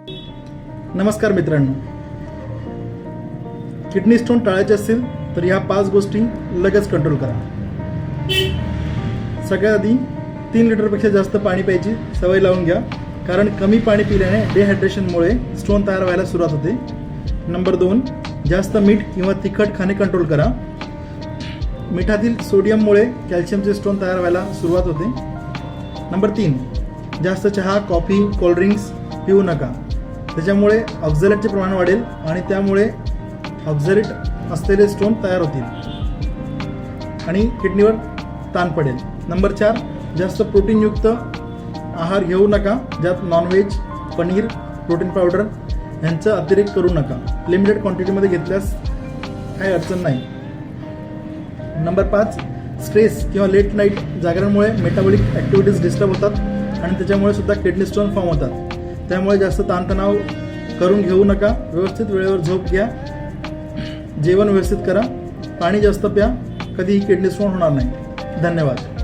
नमस्कार मित्रांनो, kidney stone टाळायचे असतील तर ह्या 5 गोष्टी लगेच कंट्रोल करा. सगळ्यात आधी 3 लिटरपेक्षा जास्त पाणी प्यायची सवय लावून घ्या, कारण कमी पाणी पिल्याने डिहायड्रेशनमुळे स्टोन तयार व्हायला सुरुवात होते. नंबर 2, जास्त मीठ किंवा तिखट खाणे कंट्रोल करा. मिठातील सोडियममुळे कॅल्शियमचे स्टोन तयार व्हायला सुरुवात होते. नंबर 3, जास्त चहा, कॉफी, कोल्ड्रिंक्स पिऊ नका. त्याच्यामुळे ऑक्झॅलेटचे प्रमाण वाढेल आणि त्यामुळे ऑक्झॅलेट असलेले स्टोन तयार होतील आणि किडनीवर ताण पडेल. नंबर 4, जास्त प्रोटीनयुक्त आहार घेऊ नका, ज्यात नॉनव्हेज, पनीर, प्रोटीन पावडर यांचा अतिरेक करू नका. लिमिटेड क्वांटिटीमध्ये घेतल्यास काही अडचण नाही. नंबर 5, स्ट्रेस किंवा लेट नाईट जागरणमुळे मेटाबॉलिक ॲक्टिव्हिटीज डिस्टर्ब होतात आणि त्याच्यामुळे सुद्धा किडनी स्टोन फॉर्म होतात. त्यामुळे जास्त ताणतणाव करून घेऊ नका. व्यवस्थित वेळेवर झोप घ्या, जेवण व्यवस्थित करा, पाणी जास्त प्या. कधीही किडनी स्टोन होणार नाही. धन्यवाद.